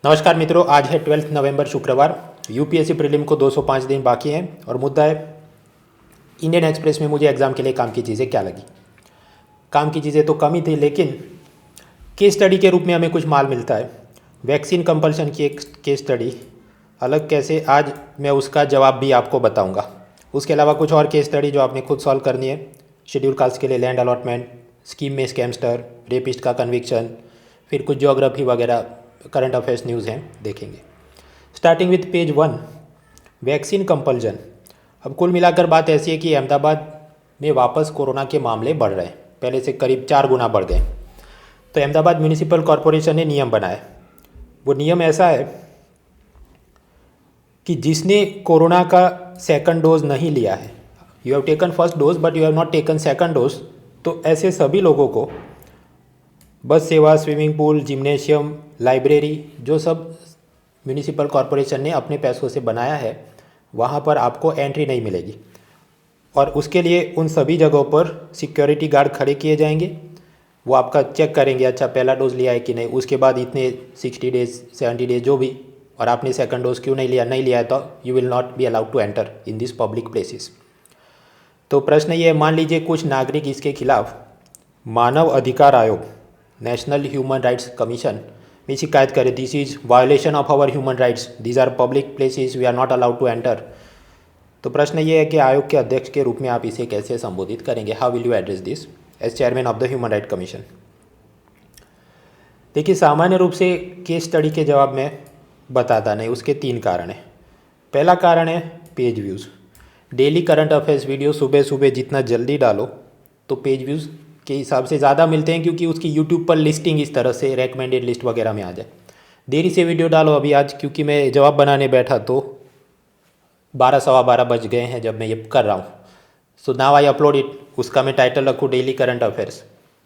नमस्कार मित्रों, आज है 12 नवंबर शुक्रवार। यूपीएससी प्रीलिम को 205 दिन बाकी हैं और मुद्दा है इंडियन एक्सप्रेस में मुझे एग्ज़ाम के लिए काम की चीज़ें क्या लगी। काम की चीज़ें तो कम ही थी, लेकिन केस स्टडी के रूप में हमें कुछ माल मिलता है। वैक्सीन कंपल्शन की एक केस स्टडी अलग कैसे, आज मैं उसका जवाब भी आपको बताऊँगा। उसके अलावा कुछ और केस स्टडी जो आपने खुद सॉल्व करनी है। शेड्यूल कास्ट के लिए लैंड अलॉटमेंट, स्कीम में स्कैमस्टर, रेपिस्ट का कन्विक्शन, फिर कुछ ज्योग्राफी वगैरह करंट अफेयर्स न्यूज़ हैं, देखेंगे। Starting with page 1, vaccine compulsion. अब कुल मिलाकर बात ऐसी है कि अहमदाबाद में वापस कोरोना के मामले बढ़ रहे हैं, पहले से करीब 4 गुना बढ़ गए। तो अहमदाबाद म्यूनिसिपल कॉरपोरेशन ने नियम बनाया। वो नियम ऐसा है कि जिसने कोरोना का सेकंड डोज नहीं लिया है, you have taken first dose but you have not taken second dose, तो ऐसे सभी लोगों को बस सेवा, स्विमिंग पूल, जिम्नेशियम, लाइब्रेरी, जो सब म्यूनिसिपल कॉरपोरेशन ने अपने पैसों से बनाया है, वहाँ पर आपको एंट्री नहीं मिलेगी। और उसके लिए उन सभी जगहों पर सिक्योरिटी गार्ड खड़े किए जाएंगे। वो आपका चेक करेंगे, अच्छा पहला डोज लिया है कि नहीं, उसके बाद इतने 60 डेज 70 डेज जो भी, और आपने सेकंड डोज क्यों नहीं लिया है, तो you will not be allowed to enter in this public places. तो प्रश्न ये है, मान लीजिए कुछ नागरिक इसके खिलाफ मानव अधिकार आयोग, नेशनल ह्यूमन राइट्स कमीशन में शिकायत करें, this is violation of our human rights, these are public places, we are not allowed to enter. तो प्रश्न ये है कि आयोग के अध्यक्ष के रूप में आप इसे कैसे संबोधित करेंगे, how will you address this as chairman of the human right commission. देखिए, सामान्य रूप से केस स्टडी के जवाब में बताता नहीं, उसके 3 कारण हैं। पहला कारण है page views. Daily current affairs video सुबह सुबह जितना जल्दी डालो तो पेज व्यूज़ के हिसाब से ज़्यादा मिलते हैं, क्योंकि उसकी यूट्यूब पर लिस्टिंग इस तरह से रेकमेंडेड लिस्ट वगैरह में आ जाए। देरी से वीडियो डालो, अभी आज क्योंकि मैं जवाब बनाने बैठा तो 12 सवा 12 बज गए हैं जब मैं ये कर रहा हूँ। So now I upload it, उसका मैं टाइटल रखूँ डेली करंट अफेयर्स,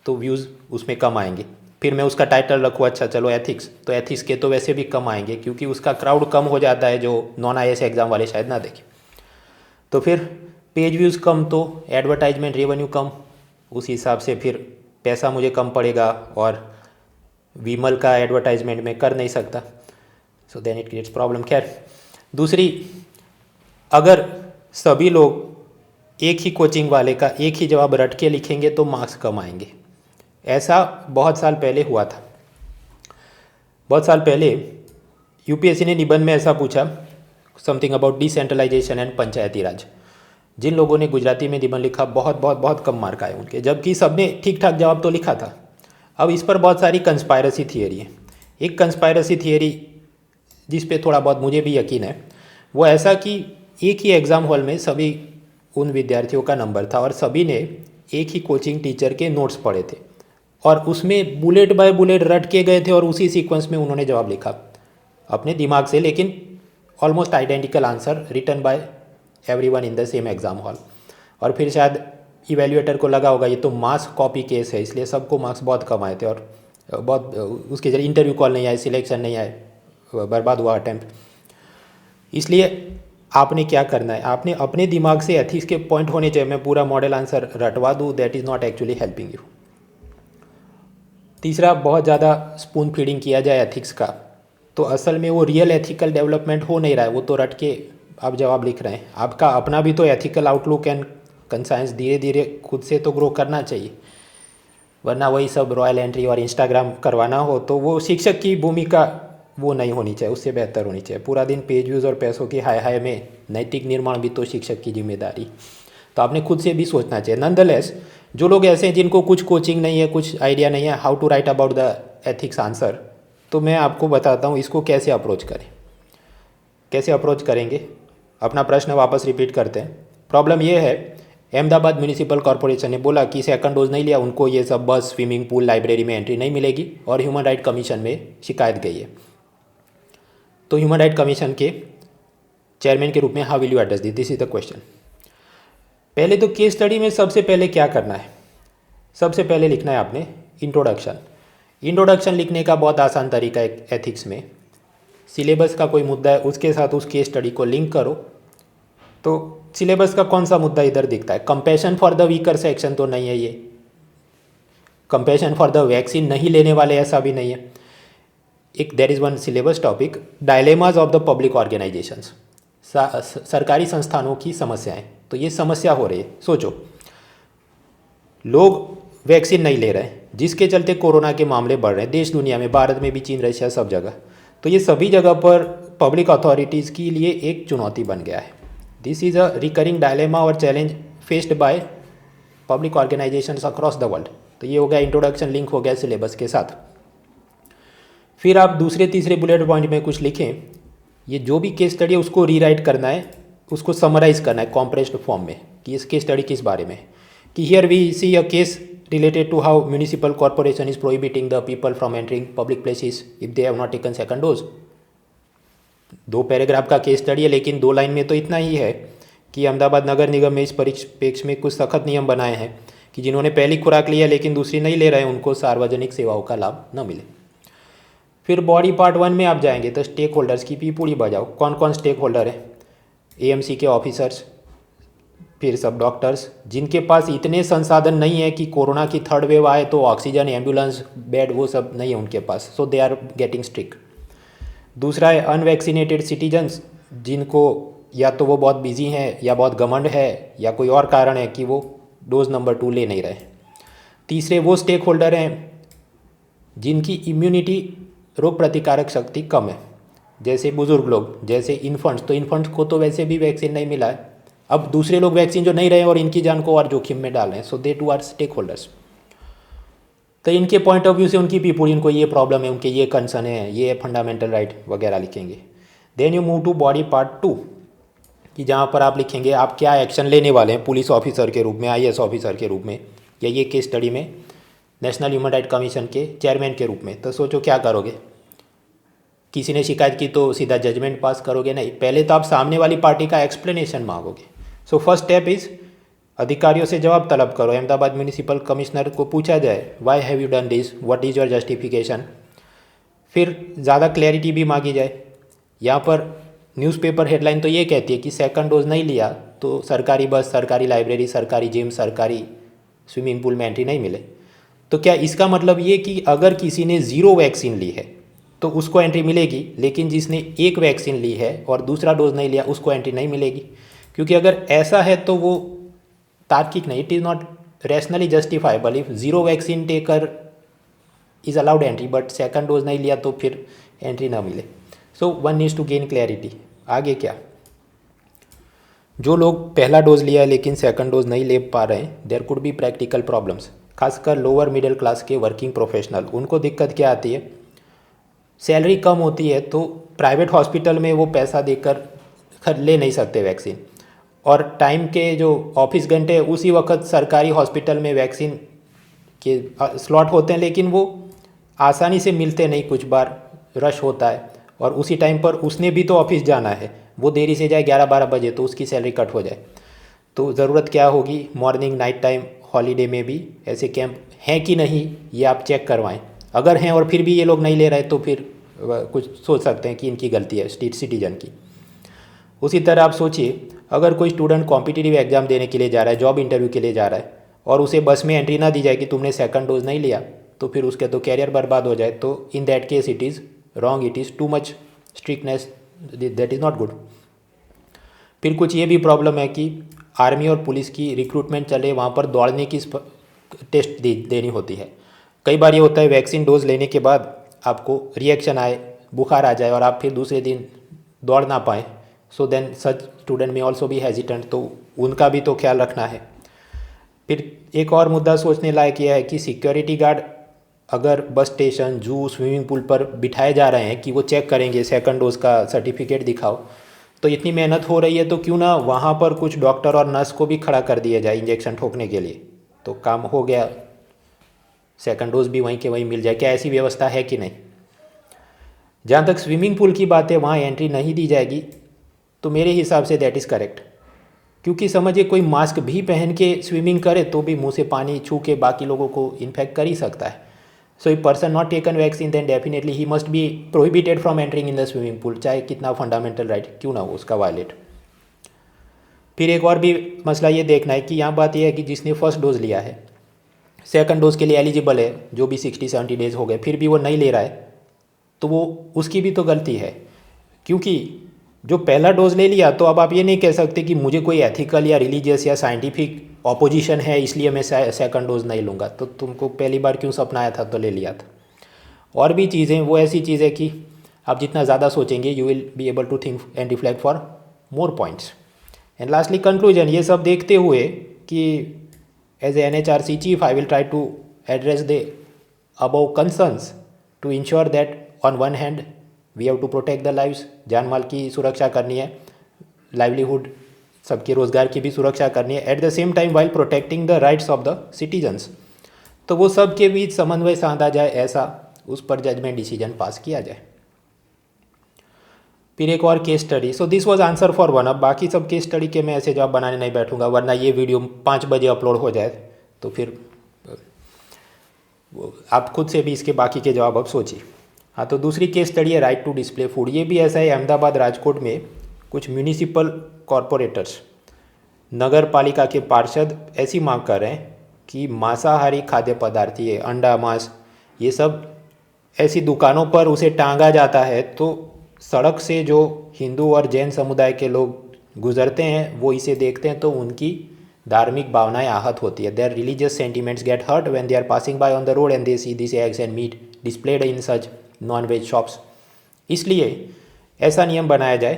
तो व्यूज़ उसमें कम आएंगे। फिर मैं उसका टाइटल रखूँ अच्छा चलो एथिक्स, तो एथिक्स के तो वैसे भी कम आएंगे, क्योंकि उसका क्राउड कम हो जाता है, जो नॉन IAS एग्ज़ाम वाले शायद ना देखें। तो फिर पेज व्यूज़ कम तो एडवर्टाइजमेंट रेवेन्यू कम, उस हिसाब से फिर पैसा मुझे कम पड़ेगा, और विमल का एडवर्टाइजमेंट में कर नहीं सकता, so then it creates problem. खैर, दूसरी, अगर सभी लोग एक ही कोचिंग वाले का एक ही जवाब रट के लिखेंगे तो मार्क्स कम आएंगे। ऐसा बहुत साल पहले हुआ था। बहुत साल पहले यूपीएससी ने निबंध में ऐसा पूछा, समथिंग अबाउट डिसेंट्रलाइजेशन एंड पंचायती राज। जिन लोगों ने गुजराती में निबंध लिखा, बहुत बहुत बहुत कम मार्क आए उनके, जबकि सबने ठीक ठाक जवाब तो लिखा था। अब इस पर बहुत सारी कंस्पायरेसी थियरी है। एक कंस्पायरेसी थियरी जिस पे थोड़ा बहुत मुझे भी यकीन है, वो ऐसा कि एक ही एग्ज़ाम हॉल में सभी उन विद्यार्थियों का नंबर था और सभी ने एक ही कोचिंग टीचर के नोट्स पढ़े थे, और उसमें बुलेट बाय बुलेट रट के गए थे, और उसी सीक्वेंस में उन्होंने जवाब लिखा अपने दिमाग से, लेकिन almost identical answer written by everyone in the same exam hall. और फिर शायद इवेल्युएटर को लगा होगा ये तो मास कॉपी केस है, इसलिए सबको मार्क्स बहुत कम आए थे, और बहुत उसके जरिए इंटरव्यू कॉल नहीं आए, सिलेक्शन नहीं आए, बर्बाद हुआ अटैम्प्ट। इसलिए आपने क्या करना है, आपने अपने दिमाग से एथिक्स के पॉइंट होने चाहिए। मैं पूरा मॉडल आंसर रटवा दूँ, that is not actually helping you. तीसरा, बहुत ज़्यादा स्पून फीडिंग किया जाए एथिक्स का, तो असल में वो रियल एथिकल डेवलपमेंट हो नहीं रहा है, वो तो रट के आप जवाब लिख रहे हैं। आपका अपना भी तो एथिकल आउटलुक एंड कंसाइंस धीरे धीरे खुद से तो ग्रो करना चाहिए, वरना वही सब रॉयल एंट्री और इंस्टाग्राम करवाना हो तो वो शिक्षक की भूमिका वो नहीं होनी चाहिए, उससे बेहतर होनी चाहिए। पूरा दिन पेज व्यूज़ और पैसों की हाय हाय में नैतिक निर्माण भी तो शिक्षक की जिम्मेदारी, तो आपने खुद से भी सोचना चाहिए। नॉनदलेस, जो लोग ऐसे हैं जिनको कुछ कोचिंग नहीं है, कुछ आइडिया नहीं है how to write about the ethics answer, तो मैं आपको बताता हूँ इसको कैसे अप्रोच करें। कैसे अप्रोच करेंगे, अपना प्रश्न वापस रिपीट करते हैं। प्रॉब्लम ये है, अहमदाबाद म्यूनिसिपल कॉरपोरेशन ने बोला कि सेकंड डोज नहीं लिया उनको ये सब बस, स्विमिंग पूल, लाइब्रेरी में एंट्री नहीं मिलेगी, और ह्यूमन राइट कमीशन में शिकायत गई है। तो ह्यूमन राइट कमीशन के चेयरमैन के रूप में how will you address this is the question. पहले तो केस स्टडी में सबसे पहले क्या करना है, सबसे पहले लिखना है आपने इंट्रोडक्शन। इंट्रोडक्शन लिखने का बहुत आसान तरीका है एथिक्स में, सिलेबस का कोई मुद्दा है उसके साथ उस केस स्टडी को लिंक करो। तो सिलेबस का कौन सा मुद्दा इधर दिखता है, compassion for the weaker section तो नहीं है, ये कंपैशन फॉर द वैक्सीन नहीं लेने वाले ऐसा भी नहीं है, एक there is one syllabus topic, dilemmas of the public organisations, सरकारी संस्थानों की समस्याएं। तो ये समस्या हो रही है, सोचो लोग वैक्सीन नहीं ले रहे हैं, जिसके चलते कोरोना के मामले बढ़ रहे हैं देश दुनिया में, भारत में भी, चीन, रशिया, सब जगह। तो ये सभी जगह पर पब्लिक अथॉरिटीज़ के लिए एक चुनौती बन गया है। This is a recurring dilemma और challenge faced by public organisations across the world. तो ये हो गया इंट्रोडक्शन, लिंक हो गया सिलेबस के साथ। फिर आप दूसरे तीसरे बुलेट पॉइंट में कुछ लिखें, ये जो भी केस स्टडी है उसको रीराइट करना है, उसको समराइज करना है कॉम्प्रेस्ड फॉर्म में, कि इस केस स्टडी किस बारे में है। कि here we see a case related to how municipal corporation is prohibiting the people from entering public places if they have not taken second dose। 2 paragraph का केस स्टडी है, लेकिन 2 लाइन में तो इतना ही है कि अहमदाबाद नगर निगम में इस परिप्रेक्ष्य में कुछ सख्त नियम बनाए हैं कि जिन्होंने पहली खुराक ली है लेकिन दूसरी नहीं ले रहे हैं, उनको सार्वजनिक सेवाओं का लाभ न मिले। फिर बॉडी पार्ट 1 में आप जाएंगे तो स्टेक होल्डर्स की पीपूड़ी बजाओ। कौन कौन स्टेक होल्डर है? एएमसी के ऑफिसर्स, फिर सब डॉक्टर्स जिनके पास इतने संसाधन नहीं है कि कोरोना की 3rd वेव आए तो ऑक्सीजन, एम्बुलेंस, बेड, वो सब नहीं है उनके पास, सो दे आर गेटिंग स्ट्रिक। दूसरा है अनवैक्सीनेटेड सिटीजन्स, जिनको या तो वो बहुत बिजी हैं या बहुत घमंड है या कोई और कारण है कि वो डोज नंबर 2 ले नहीं रहे। तीसरे वो स्टेक होल्डर हैं जिनकी इम्यूनिटी, रोग प्रतिकारक शक्ति कम है, जैसे बुजुर्ग लोग, जैसे इन्फेंट्स। तो इन्फेंट्स को तो वैसे भी वैक्सीन नहीं मिला है, अब दूसरे लोग वैक्सीन जो नहीं रहे और इनकी जान को और जोखिम में डाल रहे हैं, सो दे टू आर स्टेक होल्डर्स। तो इनके पॉइंट ऑफ व्यू से उनकी पीपुल, इनको ये प्रॉब्लम है, उनके ये कंसर्न है, ये फंडामेंटल राइट वगैरह लिखेंगे। Then you move to body part 2, कि जहाँ पर आप लिखेंगे आप क्या एक्शन लेने वाले हैं पुलिस ऑफिसर के रूप में, आईएएस ऑफिसर के रूप में, या ये केस स्टडी में नेशनल ह्यूमन राइट कमीशन के चेयरमैन के रूप में। तो सोचो क्या करोगे? किसी ने शिकायत की तो सीधा जजमेंट पास करोगे? नहीं, पहले तो आप सामने वाली पार्टी का एक्सप्लेनेशन मांगोगे। सो फर्स्ट स्टेप इज़ अधिकारियों से जवाब तलब करो। अहमदाबाद म्यूनिसिपल कमिश्नर को पूछा जाए, why have you done this, what is your justification. फिर ज़्यादा क्लैरिटी भी मांगी जाए। यहाँ पर न्यूज़पेपर हेडलाइन तो ये कहती है कि सेकंड डोज नहीं लिया तो सरकारी बस, सरकारी लाइब्रेरी, सरकारी जिम, सरकारी स्विमिंग पूल में एंट्री नहीं मिले। तो क्या इसका मतलब ये कि अगर किसी ने 0 वैक्सीन ली है तो उसको एंट्री मिलेगी, लेकिन जिसने 1 वैक्सीन ली है और दूसरा डोज नहीं लिया उसको एंट्री नहीं मिलेगी? क्योंकि अगर ऐसा है तो वो तार्किक नहीं, it is not rationally justifiable if 0 vaccine taker is allowed entry but second dose नहीं लिया तो फिर एंट्री ना मिले। So one needs to gain clarity. आगे क्या? जो लोग पहला डोज लिया है लेकिन सेकंड डोज नहीं ले पा रहे हैं, there could be practical problems. खासकर लोअर मिडिल क्लास के वर्किंग प्रोफेशनल, उनको दिक्कत क्या आती है? सैलरी कम होती है तो प्राइवेट हॉस्पिटल में वो पैसा देकर ले नहीं सकते वैक्सीन, और टाइम के जो ऑफिस घंटे हैं उसी वक्त सरकारी हॉस्पिटल में वैक्सीन के स्लॉट होते हैं, लेकिन वो आसानी से मिलते नहीं, कुछ बार रश होता है और उसी टाइम पर उसने भी तो ऑफिस जाना है, वो देरी से जाए 11-12 बजे तो उसकी सैलरी कट हो जाए। तो ज़रूरत क्या होगी? मॉर्निंग, नाइट टाइम, हॉलीडे में भी ऐसे कैंप हैं कि नहीं, ये आप चेक करवाएं। अगर हैं और फिर भी ये लोग नहीं ले रहे तो फिर कुछ सोच सकते हैं कि इनकी गलती है सिटीजन की। उसी तरह आप सोचिए, अगर कोई स्टूडेंट कॉम्पिटिटिव एग्जाम देने के लिए जा रहा है, जॉब इंटरव्यू के लिए जा रहा है, और उसे बस में एंट्री ना दी जाए कि तुमने सेकंड डोज नहीं लिया, तो फिर उसके तो कैरियर बर्बाद हो जाए। तो in that case it is wrong, it is too much strictness, that is not good. फिर कुछ ये भी प्रॉब्लम है कि आर्मी और पुलिस की रिक्रूटमेंट चले, वहाँ पर दौड़ने की टेस्ट देनी होती है। कई बार ये होता है वैक्सीन डोज लेने के बाद आपको रिएक्शन आए, बुखार आ जाए और आप फिर दूसरे दिन दौड़ ना पाएँ, सो देन सच स्टूडेंट में ऑल्सो भी हेजिटेंट, तो उनका भी तो ख्याल रखना है। फिर एक और मुद्दा सोचने लायक यह है कि सिक्योरिटी गार्ड अगर बस स्टेशन, जू, स्विमिंग पूल पर बिठाए जा रहे हैं कि वो चेक करेंगे सेकंड डोज का सर्टिफिकेट दिखाओ, तो इतनी मेहनत हो रही है तो क्यों ना वहाँ पर कुछ डॉक्टर और नर्स को भी खड़ा कर दिया जाए इंजेक्शन ठोकने के लिए, तो काम हो गया, सेकंड डोज भी वहीं के वहीं मिल जाए। क्या ऐसी व्यवस्था है कि नहीं? जहाँ तक स्विमिंग पूल की बात है, वहाँ एंट्री नहीं दी जाएगी, तो मेरे हिसाब से दैट इज़ करेक्ट। क्योंकि समझिए कोई मास्क भी पहन के स्विमिंग करे तो भी मुंह से पानी छू के बाकी लोगों को इन्फेक्ट कर ही सकता है। So a person not taken vaccine then definitely he must be prohibited from entering in the swimming pool, चाहे कितना फंडामेंटल राइट क्यों ना हो उसका वायलेट। फिर एक और भी मसला ये देखना है कि यहाँ बात यह है कि जिसने फर्स्ट डोज लिया है, सेकंड डोज के लिए एलिजिबल है, जो भी 60-70 डेज हो गए, फिर भी वो नहीं ले रहा है, तो वो उसकी भी तो गलती है, क्योंकि जो पहला डोज ले लिया तो अब आप ये नहीं कह सकते कि मुझे कोई एथिकल या रिलीजियस या साइंटिफिक ऑपोजिशन है इसलिए मैं सेकंड डोज नहीं लूँगा। तो तुमको पहली बार क्यों सपना आया था तो ले लिया था। और भी चीज़ें वो ऐसी चीज़ है कि आप जितना ज़्यादा सोचेंगे you will be able to think and reflect for more points. And lastly conclusion, ये सब देखते हुए कि as a NHRC chief I will try to address the above concerns to ensure that on one hand we have to protect the lives, जान माल की सुरक्षा करनी है, लाइवलीहुड सबके रोज़गार की भी सुरक्षा करनी है, at the same time while protecting the rights of the citizens. तो वो सब के बीच समन्वय साधा जाए, ऐसा उस पर जजमेंट डिसीजन पास किया जाए। फिर एक और case study. So this was answer for one. अब बाकी सब केस स्टडी के मैं ऐसे जवाब बनाने नहीं बैठूंगा, वरना ये वीडियो 5 बजे अपलोड हो जाए तो फिर आप खुद से भी इसके बाकी के जवाब अब सोचिए। हाँ, तो दूसरी केस स्टडी है राइट टू डिस्प्ले फूड। ये भी ऐसा है, अहमदाबाद राजकोट में कुछ म्यूनिसिपल कॉरपोरेटर्स, नगर पालिका के पार्षद ऐसी मांग कर रहे हैं कि मांसाहारी खाद्य पदार्थ, ये अंडा मांस, ये सब ऐसी दुकानों पर उसे टांगा जाता है तो सड़क से जो हिंदू और जैन समुदाय के लोग गुजरते हैं वो इसे देखते हैं तो उनकी धार्मिक भावनाएं आहत होती है। Their religious sentiments get hurt when they are passing by on the road and they see this eggs and meat displayed in such non veg shops. इसलिए ऐसा नियम बनाया जाए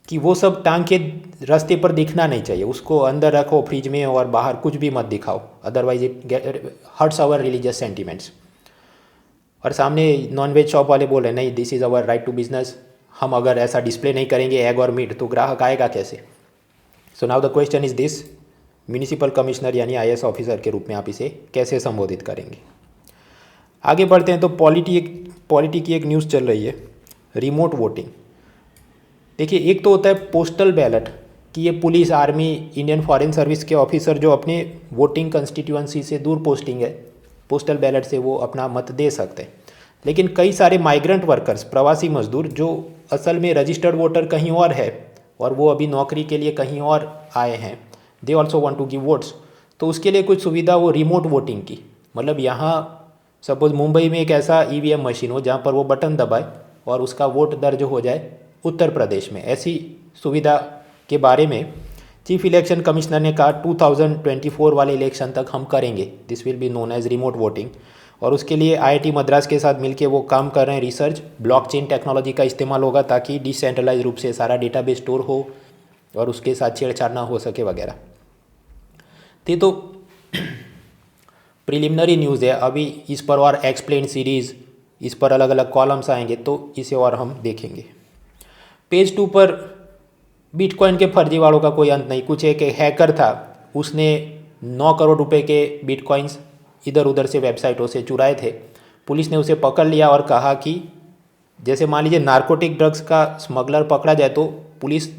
कि वो सब टांग के रास्ते पर दिखना नहीं चाहिए, उसको अंदर रखो फ्रिज में और बाहर कुछ भी मत दिखाओ, otherwise it hurts our religious sentiments. और सामने नॉनवेज शॉप वाले बोल रहे हैं नहीं, this is our right to business, हम अगर ऐसा डिस्प्ले नहीं करेंगे एग और मीट तो ग्राहक आएगा कैसे। So now the question is this, municipal commissioner यानी IAS ऑफिसर के रूप में आप इसे कैसे संबोधित करेंगे। आगे बढ़ते हैं तो पॉलिटी की एक न्यूज़ चल रही है, रिमोट वोटिंग। देखिए, एक तो होता है पोस्टल बैलेट कि ये police, army, Indian foreign service के ऑफिसर जो अपने वोटिंग कंस्टिट्यूएंसी से दूर पोस्टिंग है, पोस्टल बैलेट से वो अपना मत दे सकते हैं। लेकिन कई सारे माइग्रेंट वर्कर्स, प्रवासी मजदूर जो असल में रजिस्टर्ड वोटर कहीं और है और वो अभी नौकरी के लिए कहीं और आए हैं, they also want to give votes. तो उसके लिए कुछ सुविधा वो रिमोट वोटिंग की, मतलब यहाँ सपोज मुंबई में एक ऐसा EVM मशीन हो जहाँ पर वो बटन दबाए और उसका वोट दर्ज हो जाए उत्तर प्रदेश में, ऐसी सुविधा के बारे में चीफ इलेक्शन कमिश्नर ने कहा 2024 वाले इलेक्शन तक हम करेंगे, this will be known as remote voting. और उसके लिए IIT मद्रास के साथ मिलकर वो काम कर रहे हैं, रिसर्च ब्लॉकचेन टेक्नोलॉजी का इस्तेमाल होगा ताकि डिसेंट्रलाइज रूप से सारा डेटाबेस स्टोर हो और उसके साथ छेड़छाड़ ना हो सके वगैरह। तो प्रिलिमिनरी न्यूज़ है, अभी इस पर और एक्सप्लेन सीरीज़, इस पर अलग अलग कॉलम्स आएंगे तो इसे और हम देखेंगे। पेज 2 पर बिटकॉइन के फर्जीवाड़ों का कोई अंत नहीं। कुछ एक हैकर था, उसने 9 करोड़ रुपए के बिटकॉइंस इधर उधर से वेबसाइटों से चुराए थे। पुलिस ने उसे पकड़ लिया और कहा कि जैसे मान लीजिए नारकोटिक ड्रग्स का स्मगलर पकड़ा जाए तो पुलिस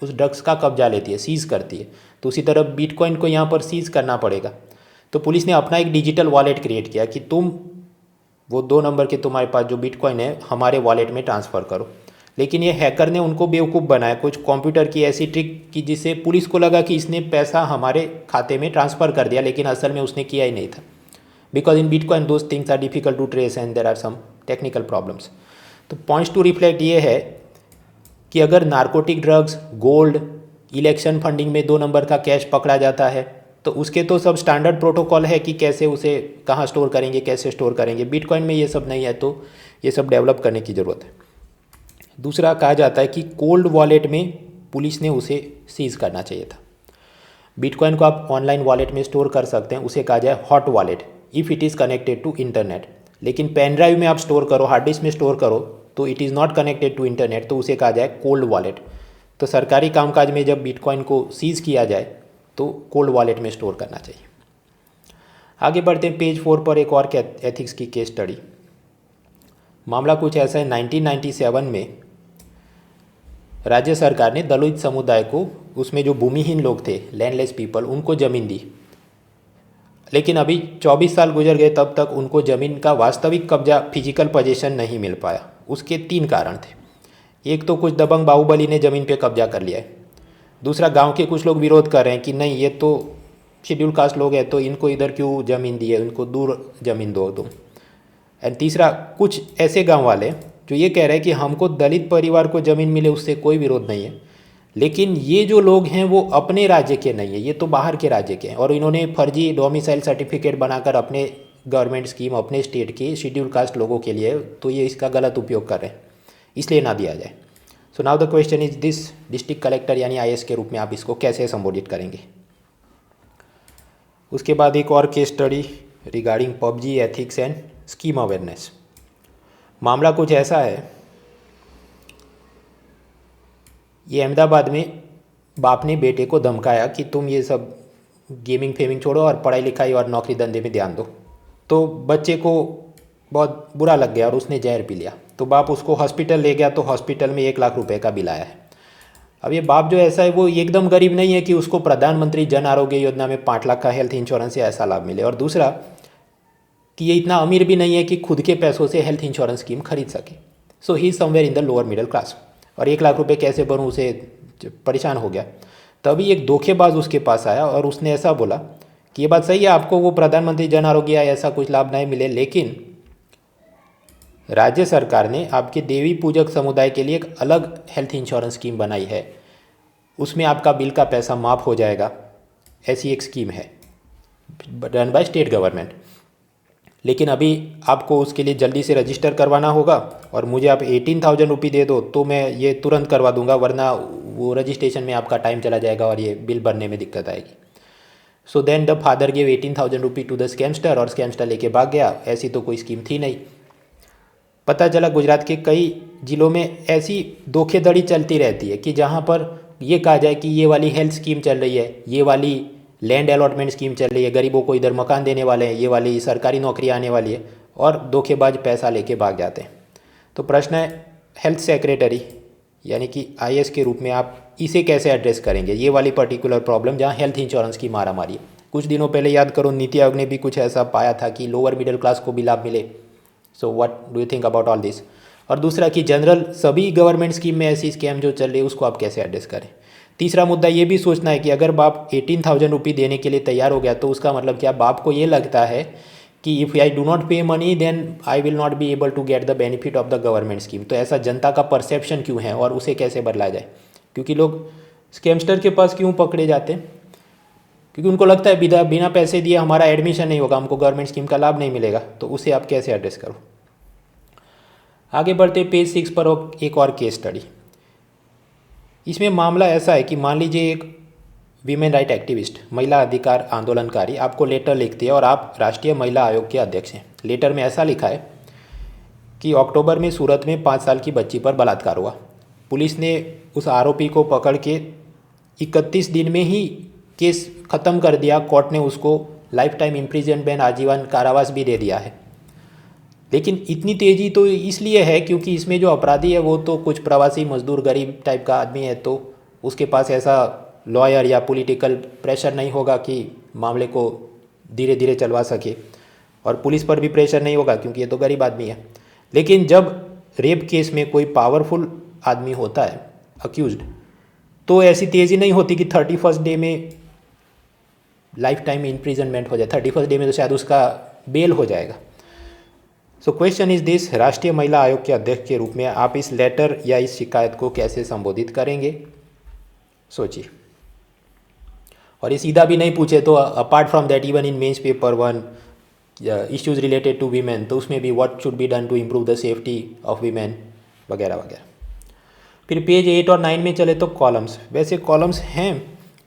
उस ड्रग्स का कब्जा लेती है, सीज़ करती है, तो उसी तरह बिटकॉइन को यहाँ पर सीज़ करना पड़ेगा। तो पुलिस ने अपना एक डिजिटल वॉलेट क्रिएट किया कि तुम वो 2 नंबर के तुम्हारे पास जो बिटकॉइन है हमारे वॉलेट में ट्रांसफ़र करो। लेकिन ये हैकर ने उनको बेवकूफ़ बनाया, कुछ कंप्यूटर की ऐसी ट्रिक की जिससे पुलिस को लगा कि इसने पैसा हमारे खाते में ट्रांसफ़र कर दिया, लेकिन असल में उसने किया ही नहीं था। Because in bitcoin those things are difficult to trace and there are some technical problems. तो पॉइंट्स टू रिफ्लेक्ट ये है कि अगर narcotic drugs, gold, election funding में 2 नंबर का कैश पकड़ा जाता है तो उसके तो सब स्टैंडर्ड प्रोटोकॉल है कि कैसे उसे कहाँ स्टोर करेंगे, कैसे स्टोर करेंगे। बिटकॉइन में ये सब नहीं है, तो ये सब डेवलप करने की ज़रूरत है। दूसरा कहा जाता है कि कोल्ड वॉलेट में पुलिस ने उसे सीज़ करना चाहिए था। बिटकॉइन को आप ऑनलाइन वॉलेट में स्टोर कर सकते हैं, उसे कहा जाए hot wallet if it is connected to internet. लेकिन पेन ड्राइव में आप स्टोर करो, हार्ड डिस्क में स्टोर करो तो it is not connected to internet, तो उसे कहा जाए कोल्ड वॉलेट। तो सरकारी कामकाज में जब बिटकॉइन को सीज़ किया जाए तो कोल्ड वॉलेट में स्टोर करना चाहिए। आगे बढ़ते हैं, पेज 4 पर एक और एथिक्स की केस स्टडी। मामला कुछ ऐसा है, 1997 में राज्य सरकार ने दलित समुदाय को, उसमें जो भूमिहीन लोग थे, लैंडलेस पीपल, उनको ज़मीन दी। लेकिन अभी 24 साल गुजर गए, तब तक उनको ज़मीन का वास्तविक कब्जा, फिजिकल पोजीशन नहीं मिल पाया। उसके 3 कारण थे। एक तो कुछ दबंग बाहुबली ने ज़मीन पे कब्जा कर लिया है। दूसरा, गांव के कुछ लोग विरोध कर रहे हैं कि नहीं, ये तो शेड्यूल कास्ट लोग हैं तो इनको इधर क्यों ज़मीन दी है, उनको दूर ज़मीन दो तुम। एंड तीसरा, कुछ ऐसे गांव वाले जो ये कह रहे हैं कि हमको दलित परिवार को ज़मीन मिले उससे कोई विरोध नहीं है, लेकिन ये जो लोग हैं वो अपने राज्य के नहीं है, ये तो बाहर के राज्य के हैं और इन्होंने फर्जी डोमिसाइल सर्टिफिकेट बनाकर अपने गवर्नमेंट स्कीम अपने स्टेट के शेड्यूल कास्ट लोगों के लिए, तो ये इसका गलत उपयोग कर रहे हैं, इसलिए ना दिया जाए। So now the question is this, district collector यानी आईएएस के रूप में आप इसको कैसे संबोधित करेंगे। उसके बाद एक और case study regarding PUBG ethics and scheme awareness. मामला कुछ ऐसा है, ये अहमदाबाद में बाप ने बेटे को धमकाया कि तुम ये सब गेमिंग फेमिंग छोड़ो और पढ़ाई लिखाई और नौकरी धंधे में ध्यान दो। तो बच्चे को बहुत बुरा लग गया और उसने जहर पी लिया। तो बाप उसको हॉस्पिटल ले गया, तो हॉस्पिटल में 1 लाख रुपए का बिल आया है। अब ये बाप जो ऐसा है वो एकदम गरीब नहीं है कि उसको प्रधानमंत्री जन आरोग्य योजना में 5 लाख का हेल्थ इंश्योरेंस या ऐसा लाभ मिले, और दूसरा कि ये इतना अमीर भी नहीं है कि खुद के पैसों से हेल्थ इंश्योरेंस स्कीम खरीद सके। So he is somewhere in the lower middle class, और 1 लाख रुपए कैसे भरूँ उसे परेशान हो गया। तभी एक धोखेबाज उसके पास आया और उसने ऐसा बोला कि ये बात सही है, आपको वो प्रधानमंत्री जन आरोग्य या ऐसा कुछ लाभ नहीं मिले, लेकिन राज्य सरकार ने आपके देवी पूजक समुदाय के लिए एक अलग हेल्थ इंश्योरेंस स्कीम बनाई है, उसमें आपका बिल का पैसा माफ़ हो जाएगा। ऐसी एक स्कीम है डन बाय स्टेट गवर्नमेंट, लेकिन अभी आपको उसके लिए जल्दी से रजिस्टर करवाना होगा और मुझे आप 18,000 रुपये दे दो तो मैं ये तुरंत करवा दूंगा, वरना वो रजिस्ट्रेशन में आपका टाइम चला जाएगा और ये बिल भरने में दिक्कत आएगी। So then the father give 18,000 रुपये टू द स्कैमस्टर, और स्कैमस्टर लेके भाग गया। ऐसी तो कोई स्कीम थी नहीं। पता चला गुजरात के कई ज़िलों में ऐसी धोखेधड़ी चलती रहती है कि जहाँ पर ये कहा जाए कि ये वाली हेल्थ स्कीम चल रही है, ये वाली लैंड अलॉटमेंट स्कीम चल रही है, गरीबों को इधर मकान देने वाले हैं, ये वाली सरकारी नौकरी आने वाली है, और धोखेबाज पैसा लेके भाग जाते हैं। तो प्रश्न है, हेल्थ सेक्रेटरी यानी कि आईएएस के रूप में आप इसे कैसे एड्रेस करेंगे, ये वाली पर्टिकुलर प्रॉब्लम जहाँ हेल्थ इंश्योरेंस की मारामारी है। कुछ दिनों पहले याद करो, नीति आयोग ने भी कुछ ऐसा पाया था कि लोअर मिडिल क्लास को भी लाभ मिले। So what do you think about all this. और दूसरा कि जनरल सभी गवर्नमेंट स्कीम में ऐसी स्कैम जो चल रही है उसको आप कैसे एड्रेस करें। तीसरा मुद्दा ये भी सोचना है कि अगर बाप 18,000 रुपये देने के लिए तैयार हो गया तो उसका मतलब क्या बाप को ये लगता है कि if I do not pay money then I will not be able to get the benefit of the government scheme. तो ऐसा जनता का परसेप्शन क्यों है और उसे कैसे बदला जाए। क्योंकि लोग स्कैमस्टर के पास क्यों पकड़े जाते हैं, क्योंकि उनको लगता है बिना पैसे दिए हमारा एडमिशन नहीं होगा, हमको गवर्नमेंट स्कीम का लाभ नहीं मिलेगा। तो उसे आप कैसे एड्रेस करो। आगे बढ़ते पेज 6 पर एक और केस स्टडी। इसमें मामला ऐसा है कि मान लीजिए एक वीमेन राइट एक्टिविस्ट, महिला अधिकार आंदोलनकारी आपको लेटर लिखती है और आप राष्ट्रीय महिला आयोग के अध्यक्ष हैं। लेटर में ऐसा लिखा है कि अक्टूबर में सूरत में 5 साल की बच्ची पर बलात्कार हुआ। पुलिस ने उस आरोपी को पकड़ के 31 दिन में ही केस ख़त्म कर दिया। कोर्ट ने उसको लाइफ टाइम इम्प्रिजनमेंट आजीवन कारावास भी दे दिया है। लेकिन इतनी तेज़ी तो इसलिए है क्योंकि इसमें जो अपराधी है वो तो कुछ प्रवासी मजदूर गरीब टाइप का आदमी है, तो उसके पास ऐसा लॉयर या पॉलिटिकल प्रेशर नहीं होगा कि मामले को धीरे धीरे चलवा सके, और पुलिस पर भी प्रेशर नहीं होगा क्योंकि ये तो गरीब आदमी है। लेकिन जब रेप केस में कोई पावरफुल आदमी होता है अक्यूज्ड, तो ऐसी तेज़ी नहीं होती कि 31st डे में लाइफ टाइम इम्प्रिजनमेंट हो जाए। 31st डे में तो शायद उसका बेल हो जाएगा। सो क्वेश्चन इज दिस, राष्ट्रीय महिला आयोग के अध्यक्ष के रूप में आप इस लेटर या इस शिकायत को कैसे संबोधित करेंगे, सोचिए। और ये सीधा भी नहीं पूछे तो apart from that even in mains paper 1 issues related to women, तो उसमें भी what should be done to improve the safety of women वगैरह वगैरह। फिर पेज 8 और 9 में चले तो कॉलम्स। वैसे कॉलम्स हैं,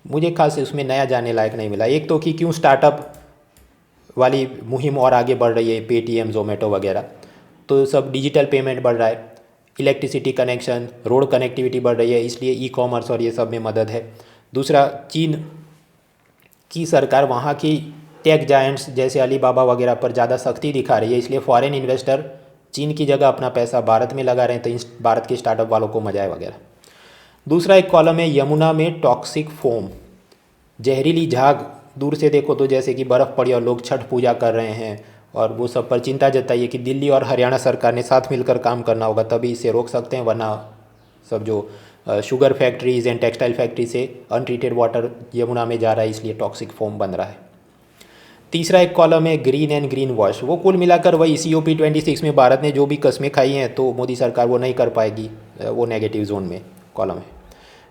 मुझे खास उसमें नया जाने लायक नहीं मिला। एक तो कि क्यों स्टार्टअप वाली मुहिम और आगे बढ़ रही है, पेटीएम जोमेटो वगैरह, तो सब डिजिटल पेमेंट बढ़ रहा है, इलेक्ट्रिसिटी कनेक्शन रोड कनेक्टिविटी बढ़ रही है, इसलिए ई कॉमर्स और ये सब में मदद है। दूसरा, चीन की सरकार वहाँ की टेक जायंट्स जैसे अलीबाबा वगैरह पर ज़्यादा सख्ती दिखा रही है, इसलिए फॉरेन इन्वेस्टर चीन की जगह अपना पैसा भारत में लगा रहे हैं, तो भारत के स्टार्टअप वालों को मजा है वगैरह। दूसरा एक कॉलम है, यमुना में टॉक्सिक फोम, जहरीली झाग दूर से देखो तो जैसे कि बर्फ़ पड़ी और लोग छठ पूजा कर रहे हैं, और वो सब पर चिंता जताइए कि दिल्ली और हरियाणा सरकार ने साथ मिलकर काम करना होगा, तभी इसे रोक सकते हैं, वरना सब जो sugar factories and textile factory से अनट्रीटेड वाटर यमुना में जा रहा है, इसलिए टॉक्सिक फोम बन रहा है। तीसरा एक कॉलम है ग्रीन एंड ग्रीन वॉश। वो कुल मिलाकर वही COP26 में भारत ने जो भी कस्में खाई हैं तो मोदी सरकार वो नहीं कर पाएगी, वो नेगेटिव जोन में कॉलम है।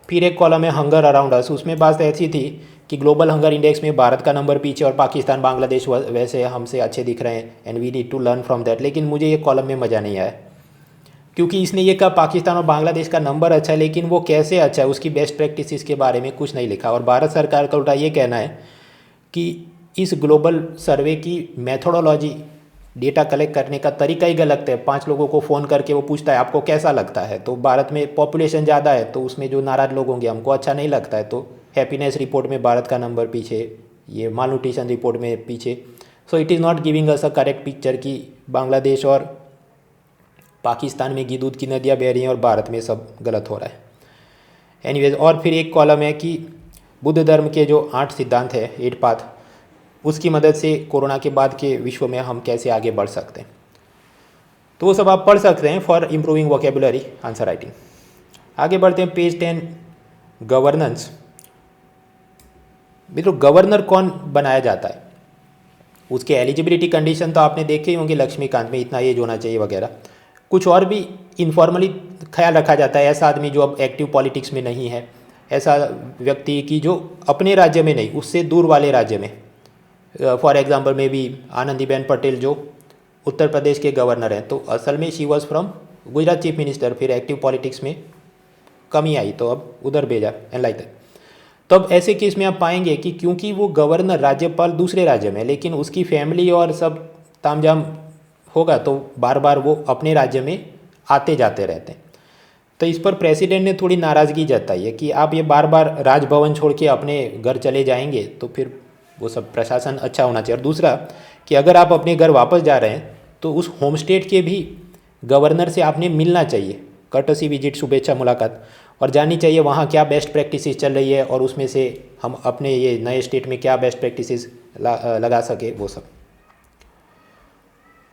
फिर एक कॉलम है हंगर अराउंड अस। उसमें बात ऐसी थी कि ग्लोबल हंगर इंडेक्स में भारत का नंबर पीछे और पाकिस्तान बांग्लादेश वैसे हमसे अच्छे दिख रहे हैं and we need to learn from that. लेकिन मुझे ये कॉलम में मज़ा नहीं आया, क्योंकि इसने ये कहा पाकिस्तान और बांग्लादेश का नंबर अच्छा है, लेकिन वो कैसे अच्छा है उसकी बेस्ट प्रैक्टिसेस के बारे में कुछ नहीं लिखा। और भारत सरकार का उल्टा ये कहना है कि इस ग्लोबल सर्वे की मेथोडोलॉजी, डेटा कलेक्ट करने का तरीका ही गलत है। 5 लोगों को फ़ोन करके वो पूछता है आपको कैसा लगता है, तो भारत में पॉपुलेशन ज़्यादा है तो उसमें जो नाराज़ लोग होंगे हमको अच्छा नहीं लगता है, तो हैप्पीनेस रिपोर्ट में भारत का नंबर पीछे, ये माल न्यूट्रिशन रिपोर्ट में पीछे। So it is not giving us a correct picture कि बांग्लादेश और पाकिस्तान में घी दूध की नदियाँ बह रही हैं और भारत में सब गलत हो रहा है। एनीवेज, और फिर एक कॉलम है कि बुद्ध धर्म के जो 8 सिद्धांत है, 8 पाथ, उसकी मदद से कोरोना के बाद के विश्व में हम कैसे आगे बढ़ सकते हैं। तो वो सब आप पढ़ सकते हैं for improving vocabulary answer writing. आगे बढ़ते हैं पेज 10 गवर्नेंस। मित्रों, गवर्नर कौन बनाया जाता है, उसके एलिजिबिलिटी कंडीशन तो आपने देखे ही होंगे, लक्ष्मीकांत में इतना एज होना चाहिए वगैरह। कुछ और भी इनफॉर्मली ख्याल रखा जाता है, ऐसा आदमी जो अब एक्टिव पॉलिटिक्स में नहीं है, ऐसा व्यक्ति की जो अपने राज्य में नहीं उससे दूर वाले राज्य में, फॉर एग्जांपल में भी आनंदीबेन पटेल जो उत्तर प्रदेश के गवर्नर हैं, तो असल में she was from Gujarat chief minister, फिर एक्टिव पॉलिटिक्स में कमी आई तो अब उधर भेजा एंड लाइक दैट। तो अब ऐसे केस में आप पाएंगे कि क्योंकि वो गवर्नर राज्यपाल दूसरे राज्य में, लेकिन उसकी फैमिली और सब तामझाम होगा तो बार बार वो अपने राज्य में आते जाते रहते हैं। तो इस पर प्रेसिडेंट ने थोड़ी नाराज़गी जताई है कि आप ये बार बार राजभवन छोड़ के अपने घर चले जाएंगे तो फिर वो सब प्रशासन अच्छा होना चाहिए। और दूसरा कि अगर आप अपने घर वापस जा रहे हैं तो उस होम स्टेट के भी गवर्नर से आपने मिलना चाहिए, कर्टसी विजिट, शुभेच्छा मुलाकात, और जाननी चाहिए वहाँ क्या बेस्ट प्रैक्टिसेस चल रही है और उसमें से हम अपने ये नए स्टेट में क्या बेस्ट प्रैक्टिसेस लगा सके, वो सब।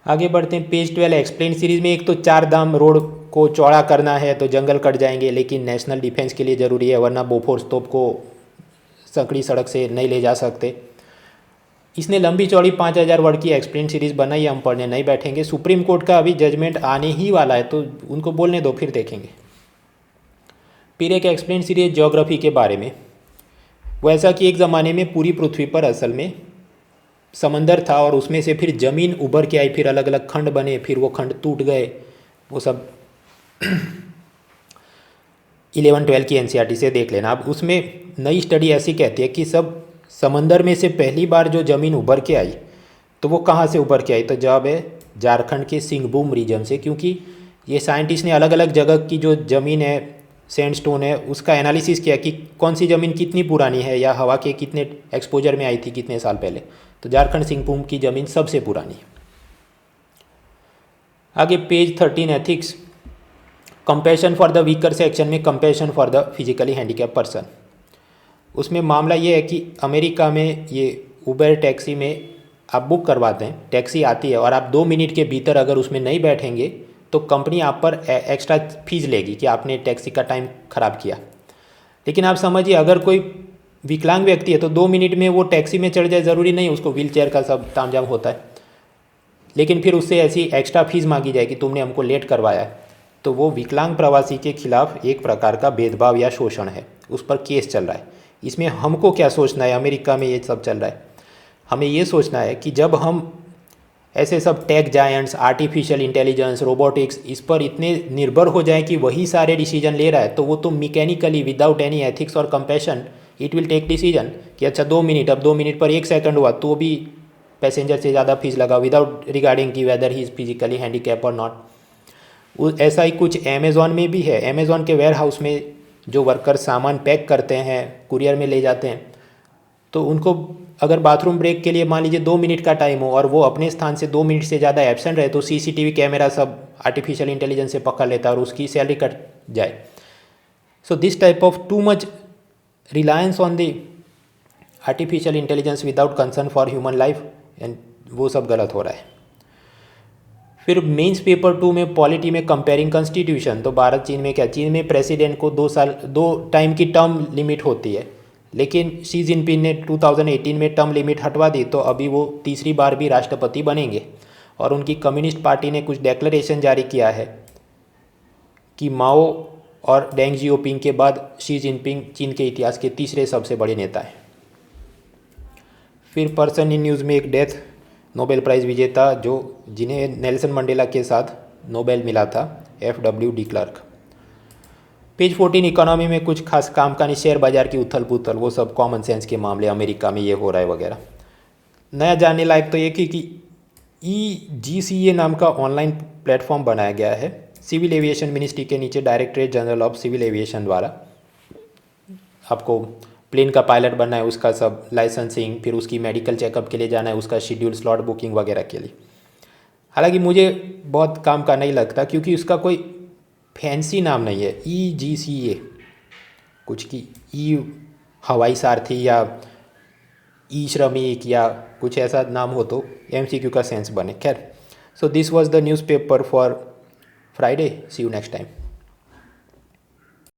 आगे बढ़ते हैं पेज 12 एक्सप्लेन सीरीज में। एक तो 4 धाम रोड को चौड़ा करना है तो जंगल कट जाएंगे, लेकिन नेशनल डिफेंस के लिए ज़रूरी है, वरना बोफोर्स तोप को संकड़ी सड़क से नहीं ले जा सकते। इसने लंबी चौड़ी 5000 वर्ड की एक्सप्लेन सीरीज़ बनाई, हम पढ़ने नहीं बैठेंगे। सुप्रीम कोर्ट का अभी जजमेंट आने ही वाला है तो उनको बोलने दो, फिर देखेंगे। फिर एक एक्सप्लेन सीरीज ज्योग्राफी के बारे में। वो ऐसा कि एक ज़माने में पूरी पृथ्वी पर असल में समंदर था और उसमें से फिर ज़मीन उभर के आई, फिर अलग अलग खंड बने, फिर वो खंड टूट गए, वो सब 11-12 की NCERT से देख लेना। अब उसमें नई स्टडी ऐसी कहती है कि सब समंदर में से पहली बार जो ज़मीन उभर के आई तो वो कहाँ से उभर के आई, तो जवाब है झारखंड के सिंहभूम रीजन से, क्योंकि ये साइंटिस्ट ने अलग अलग जगह की जो ज़मीन है, सैंडस्टोन है, उसका एनालिसिस किया कि कौन सी ज़मीन कितनी पुरानी है या हवा के कितने एक्सपोजर में आई थी कितने साल पहले, तो झारखंड सिंहभूम की ज़मीन सबसे पुरानी है। आगे page 13 ethics, compassion for the weaker section में compassion for the physically handicap person. उसमें मामला ये है कि अमेरिका में ये उबर टैक्सी में आप बुक करवाते हैं, टैक्सी आती है और आप 2 मिनट के भीतर अगर उसमें नहीं बैठेंगे तो कंपनी आप पर एक्स्ट्रा फीस लेगी कि आपने टैक्सी का टाइम ख़राब किया। लेकिन आप समझिए अगर कोई विकलांग व्यक्ति है तो 2 मिनट में वो टैक्सी में चढ़ जाए, ज़रूरी नहीं उसको व्हीलचेयर का सब तामझाम होता है, लेकिन फिर उससे ऐसी एक्स्ट्रा फीस मांगी जाए कि तुमने हमको लेट करवाया है, तो वो विकलांग प्रवासी के खिलाफ एक प्रकार का भेदभाव या शोषण है, उस पर केस चल रहा है। इसमें हमको क्या सोचना है, अमेरिका में ये सब चल रहा है, हमें ये सोचना है कि जब हम ऐसे सब tech giants, artificial intelligence, robotics, इस पर इतने निर्भर हो जाए कि वही सारे डिसीजन ले रहा है, तो वो तो मैकेनिकली विदाउट एनी एथिक्स और compassion it will take decision कि अच्छा 2 मिनट, अब 2 मिनट पर 1 सेकंड हुआ तो भी पैसेंजर से ज़्यादा फीस लगा विदाउट रिगार्डिंग की weather he is physically handicap और नॉट। ऐसा ही कुछ अमेज़ॉन में भी है। अमेज़ॉन के वेयर हाउस में जो वर्कर सामान पैक करते हैं, कुरियर में ले जाते हैं, तो उनको अगर बाथरूम ब्रेक के लिए मान लीजिए 2 मिनट का टाइम हो और वो अपने स्थान से 2 मिनट से ज़्यादा एब्सेंट रहे तो CCTV कैमरा सब आर्टिफिशियल इंटेलिजेंस से पकड़ लेता है और उसकी सैलरी कट जाए। So this type of too much reliance on the artificial intelligence without concern for human life, and वो सब गलत हो रहा है। फिर मेंस पेपर 2 में पॉलिटी में कंपेयरिंग कॉन्स्टिट्यूशन, तो भारत चीन में क्या, चीन में प्रेसिडेंट को 2 टाइम की टर्म लिमिट होती है, लेकिन शी जिनपिंग ने 2018 में टर्म लिमिट हटवा दी, तो अभी वो तीसरी बार भी राष्ट्रपति बनेंगे। और उनकी कम्युनिस्ट पार्टी ने कुछ डेक्लरेशन जारी किया है कि माओ और डेंग जियोपिंग के बाद शी जिनपिंग चीन के इतिहास के तीसरे सबसे बड़े नेता हैं। फिर पर्सन इन न्यूज़ में एक डेथ, नोबेल प्राइज़ विजेता जिन्हें नेल्सन मंडेला के साथ नोबेल मिला था, FW de Klerk. Page 14 economy में कुछ खास काम का नहीं, शेयर बाजार की उथल पुथल, वो सब कॉमन सेंस के मामले, अमेरिका में ये हो रहा है वगैरह। नया जानने लायक तो ये कि EGCA नाम का ऑनलाइन प्लेटफॉर्म बनाया गया है सिविल एविएशन मिनिस्ट्री के नीचे, directorate general of civil aviation द्वारा। आपको प्लेन का पायलट बनना है, उसका सब लाइसेंसिंग, फिर उसकी मेडिकल चेकअप के लिए जाना है, उसका शेड्यूल, स्लॉट बुकिंग वगैरह के लिए। हालांकि मुझे बहुत काम का नहीं लगता, क्योंकि उसका कोई फैंसी नाम नहीं है। EGCA कुछ की ई हवाई सारथी या ई श्रमिक या कुछ ऐसा नाम हो तो MCQ का सेंस बने। खैर, so this was the newspaper for Friday. See you next time.